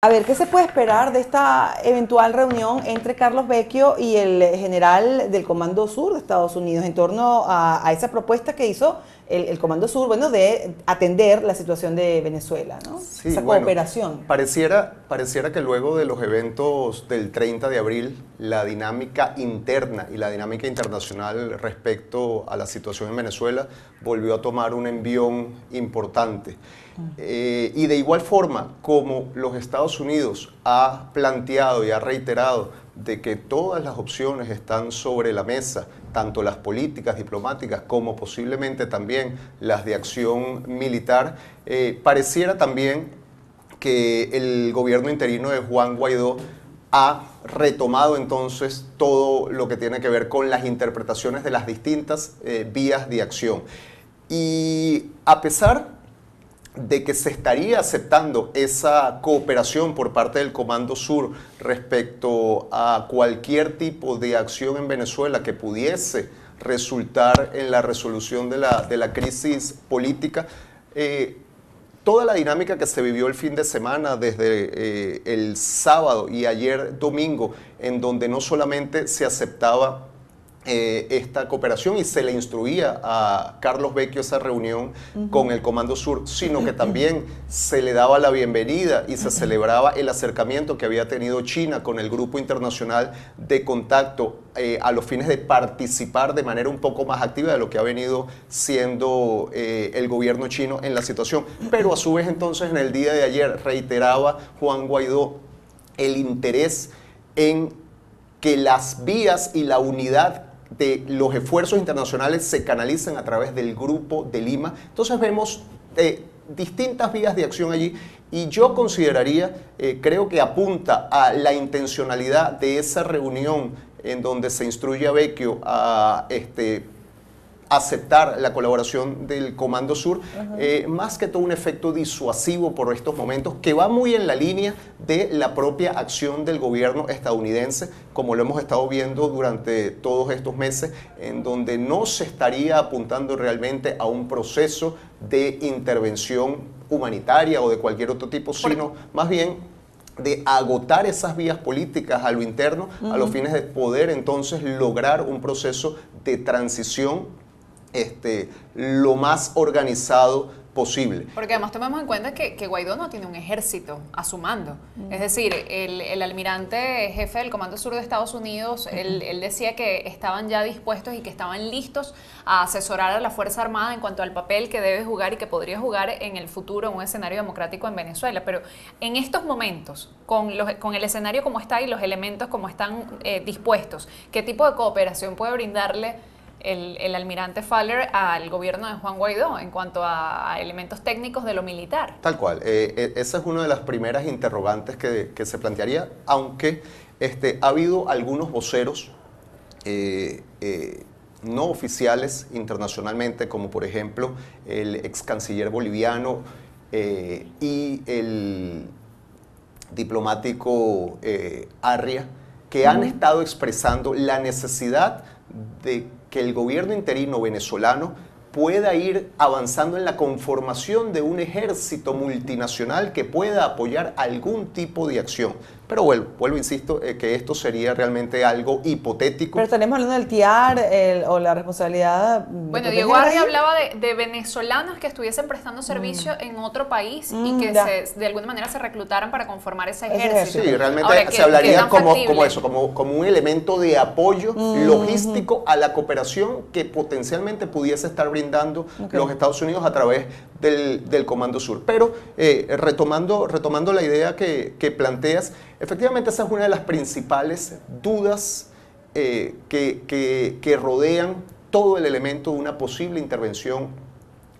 A ver, ¿qué se puede esperar de esta eventual reunión entre Carlos Vecchio y el general del Comando Sur de Estados Unidos en torno a esa propuesta que hizo el Comando Sur, bueno, de atender la situación de Venezuela, ¿no? Sí, Esa bueno, cooperación. pareciera que luego de los eventos del 30 de abril, la dinámica interna y la dinámica internacional respecto a la situación en Venezuela volvió a tomar un envión importante. Y de igual forma, como los Estados Unidos ha planteado y ha reiterado de que todas las opciones están sobre la mesa, tanto las políticas diplomáticas como posiblemente también las de acción militar, pareciera también que el gobierno interino de Juan Guaidó ha retomado entonces todo lo que tiene que ver con las interpretaciones de las distintas vías de acción. Y a pesar de que se estaría aceptando esa cooperación por parte del Comando Sur respecto a cualquier tipo de acción en Venezuela que pudiese resultar en la resolución de la crisis política, toda la dinámica que se vivió el fin de semana desde el sábado y ayer domingo, en donde no solamente se aceptaba esta cooperación y se le instruía a Carlos Vecchio esa reunión con el Comando Sur, sino que también se le daba la bienvenida y se celebraba el acercamiento que había tenido China con el Grupo Internacional de Contacto a los fines de participar de manera un poco más activa de lo que ha venido siendo el gobierno chino en la situación. Pero a su vez entonces en el día de ayer reiteraba Juan Guaidó el interés en que las vías y la unidad de los esfuerzos internacionales se canalicen a través del Grupo de Lima. Entonces vemos distintas vías de acción allí y yo consideraría, creo que apunta a la intencionalidad de esa reunión en donde se instruye a Vecchio a aceptar la colaboración del Comando Sur, más que todo un efecto disuasivo por estos momentos, que va muy en la línea de la propia acción del gobierno estadounidense, como lo hemos estado viendo durante todos estos meses, en donde no se estaría apuntando realmente a un proceso de intervención humanitaria o de cualquier otro tipo, sino más bien de agotar esas vías políticas a lo interno, a los fines de poder entonces lograr un proceso de transición lo más organizado posible. Porque además tomemos en cuenta que Guaidó no tiene un ejército a su mando. Es decir, el almirante jefe del Comando Sur de Estados Unidos, él decía que estaban ya dispuestos y que estaban listos a asesorar a la Fuerza Armada en cuanto al papel que debe jugar y que podría jugar en el futuro en un escenario democrático en Venezuela. Pero en estos momentos, con el escenario como está y los elementos como están dispuestos, ¿qué tipo de cooperación puede brindarle el almirante Faller al gobierno de Juan Guaidó en cuanto a elementos técnicos de lo militar? Tal cual. Esa es una de las primeras interrogantes que se plantearía, aunque ha habido algunos voceros no oficiales internacionalmente, como por ejemplo el ex canciller boliviano y el diplomático Arria, que han estado expresando la necesidad de que el gobierno interino venezolano pueda ir avanzando en la conformación de un ejército multinacional que pueda apoyar algún tipo de acción. Pero vuelvo insisto, que esto sería realmente algo hipotético. Pero estaremos hablando del TIAR o la responsabilidad. Bueno, Diego Arria hablaba de venezolanos que estuviesen prestando servicio en otro país y que de alguna manera se reclutaran para conformar ese ejército. Sí, realmente ahora, se hablaría como un elemento de apoyo logístico a la cooperación que potencialmente pudiese estar brindando los Estados Unidos a través del Comando Sur. Pero retomando la idea que planteas, efectivamente esa es una de las principales dudas que rodean todo el elemento de una posible intervención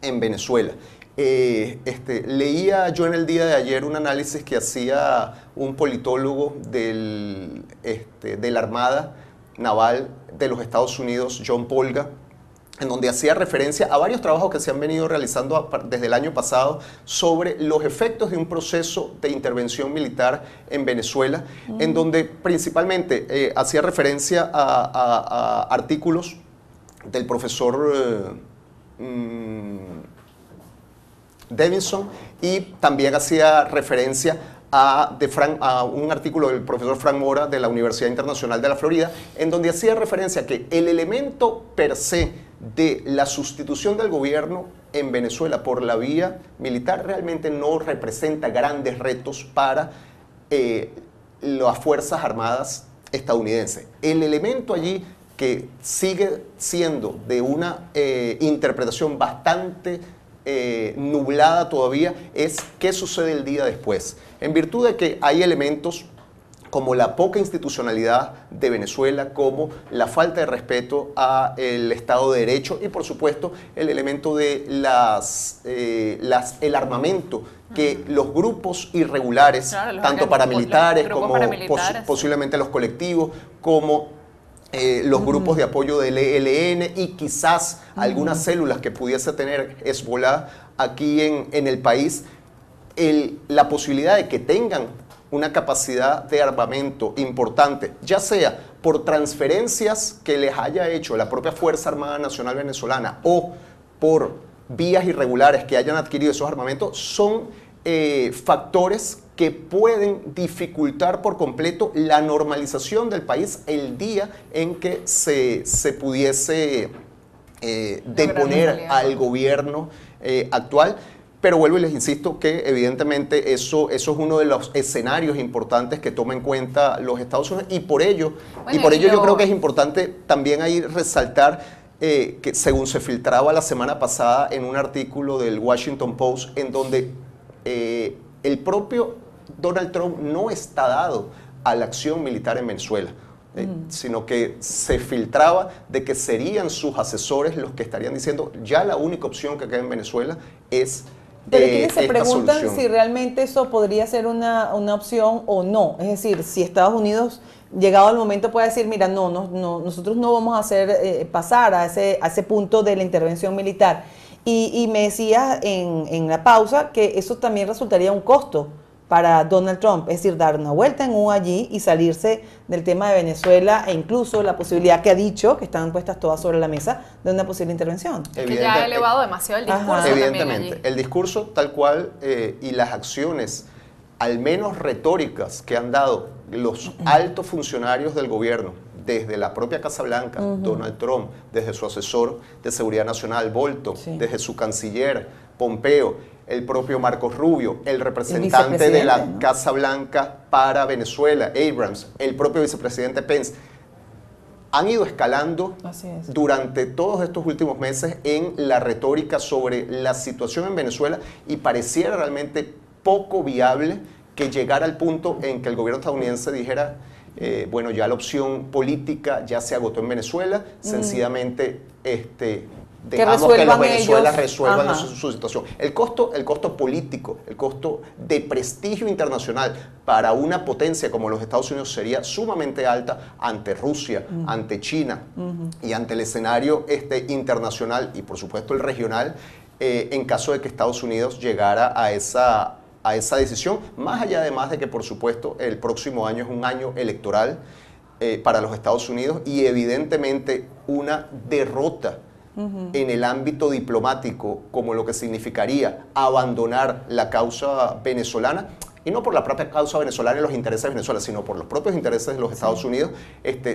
en Venezuela. Leía yo en el día de ayer un análisis que hacía un politólogo de la Armada Naval de los Estados Unidos, John Polga, en donde hacía referencia a varios trabajos que se han venido realizando desde el año pasado sobre los efectos de un proceso de intervención militar en Venezuela, en donde principalmente hacía referencia a artículos del profesor Davidson y también hacía referencia a un artículo del profesor Frank Mora de la Universidad Internacional de la Florida, en donde hacía referencia a que el elemento per se de la sustitución del gobierno en Venezuela por la vía militar realmente no representa grandes retos para las Fuerzas Armadas estadounidenses. El elemento allí que sigue siendo de una interpretación bastante nublada todavía es qué sucede el día después. En virtud de que hay elementos como la poca institucionalidad de Venezuela, como la falta de respeto al Estado de Derecho y, por supuesto, el elemento de el armamento que los grupos irregulares, claro, tanto paramilitares como paramilitares, posiblemente los colectivos, como los grupos de apoyo del ELN y quizás algunas células que pudiese tener Hezbollah aquí en el país, la posibilidad de que tengan una capacidad de armamento importante, ya sea por transferencias que les haya hecho la propia Fuerza Armada Nacional Venezolana o por vías irregulares que hayan adquirido esos armamentos, son factores que pueden dificultar por completo la normalización del país el día en que se pudiese deponer al gobierno actual. Pero vuelvo y les insisto que evidentemente eso es uno de los escenarios importantes que toma en cuenta los Estados Unidos y por ello yo creo que es importante también ahí resaltar que según se filtraba la semana pasada en un artículo del Washington Post en donde el propio Donald Trump no está dado a la acción militar en Venezuela. Sino que se filtraba de que serían sus asesores los que estarían diciendo ya la única opción que queda en Venezuela es pero quienes se esta preguntan solución. si realmente eso podría ser una opción o no. Es decir, si Estados Unidos, llegado el momento, puede decir, mira, nosotros no vamos a hacer pasar a ese punto de la intervención militar. Y me decías en la pausa que eso también resultaría un costo para Donald Trump, es decir, dar una vuelta en U allí y salirse del tema de Venezuela e incluso la posibilidad que ha dicho, que están puestas todas sobre la mesa, de una posible intervención. Es que ya ha elevado demasiado el discurso. Evidentemente, allí. el discurso tal cual y las acciones, al menos retóricas, que han dado los altos funcionarios del gobierno, desde la propia Casa Blanca, Donald Trump, desde su asesor de Seguridad Nacional, Bolton, desde su canciller, Pompeo, el propio Marcos Rubio, el representante de la Casa Blanca para Venezuela, Abrams, el propio vicepresidente Pence, han ido escalando durante todos estos últimos meses en la retórica sobre la situación en Venezuela y pareciera realmente poco viable que llegara al punto en que el gobierno estadounidense dijera bueno, ya la opción política ya se agotó en Venezuela, sencillamente dejamos que los Venezuela resuelvan su situación. El costo político, el costo de prestigio internacional para una potencia como los Estados Unidos sería sumamente alta ante Rusia, ante China y ante el escenario internacional y por supuesto el regional en caso de que Estados Unidos llegara a esa decisión, más allá además de que por supuesto el próximo año es un año electoral para los Estados Unidos y evidentemente una derrota en el ámbito diplomático como lo que significaría abandonar la causa venezolana y no por la propia causa venezolana y los intereses de Venezuela, sino por los propios intereses de los Estados Unidos,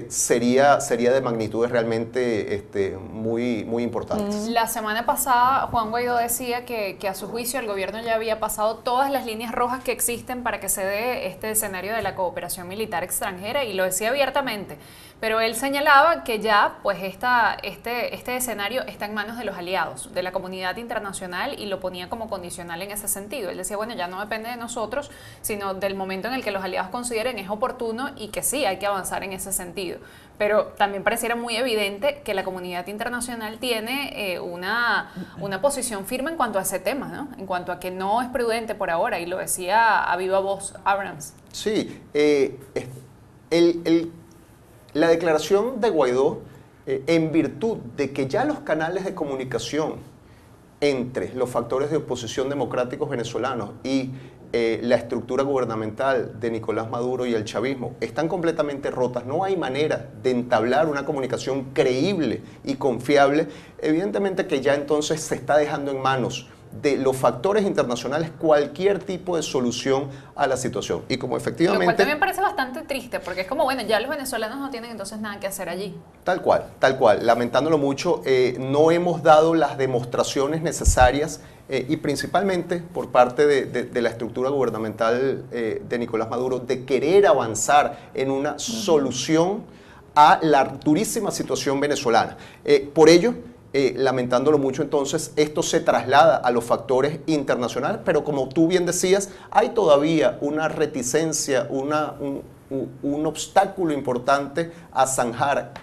sería de magnitudes realmente muy, muy importantes. La semana pasada Juan Guaidó decía que a su juicio el gobierno ya había pasado todas las líneas rojas que existen para que se dé este escenario de la cooperación militar extranjera y lo decía abiertamente. Pero él señalaba que ya pues este escenario está en manos de los aliados, de la comunidad internacional y lo ponía como condicional en ese sentido. Él decía, bueno, ya no depende de nosotros, sino del momento en el que los aliados consideren es oportuno y que sí, hay que avanzar en ese sentido. Pero también pareciera muy evidente que la comunidad internacional tiene una posición firme en cuanto a ese tema, ¿no? En cuanto a que no es prudente por ahora, y lo decía a viva voz Abrams. Sí, la declaración de Guaidó, en virtud de que ya los canales de comunicación entre los factores de oposición democráticos venezolanos y la estructura gubernamental de Nicolás Maduro y el chavismo están completamente rotas, no hay manera de entablar una comunicación creíble y confiable, evidentemente que ya entonces se está dejando en manos de los factores internacionales cualquier tipo de solución a la situación. Y como Lo cual efectivamente... también parece bastante triste, porque es como, bueno, ya los venezolanos no tienen entonces nada que hacer allí. Tal cual, tal cual. Lamentándolo mucho, no hemos dado las demostraciones necesarias y principalmente por parte de la estructura gubernamental de Nicolás Maduro de querer avanzar en una solución a la durísima situación venezolana. Por ello, lamentándolo mucho, entonces esto se traslada a los factores internacionales, pero como tú bien decías, hay todavía una reticencia, un obstáculo importante a zanjar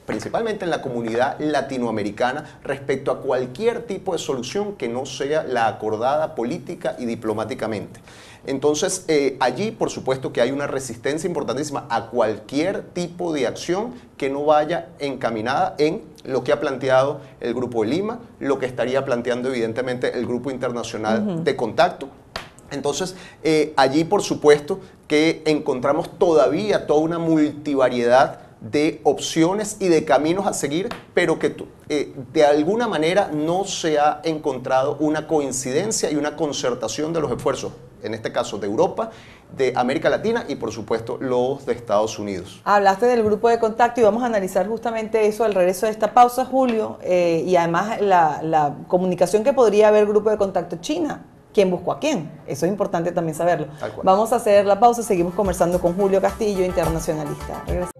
principalmente en la comunidad latinoamericana respecto a cualquier tipo de solución que no sea la acordada política y diplomáticamente. Entonces, allí, por supuesto, que hay una resistencia importantísima a cualquier tipo de acción que no vaya encaminada en lo que ha planteado el Grupo de Lima, lo que estaría planteando evidentemente el Grupo Internacional de Contacto. Entonces, allí, por supuesto, que encontramos todavía toda una multivariedad de opciones y de caminos a seguir, pero que de alguna manera no se ha encontrado una coincidencia y una concertación de los esfuerzos, en este caso de Europa, de América Latina y por supuesto los de Estados Unidos. Hablaste del grupo de contacto y vamos a analizar justamente eso al regreso de esta pausa, Julio, y además la comunicación que podría haber grupo de contacto China. ¿Quién buscó a quién? Eso es importante también saberlo. Vamos a hacer la pausa, seguimos conversando con Julio Castillo, internacionalista. Regresamos.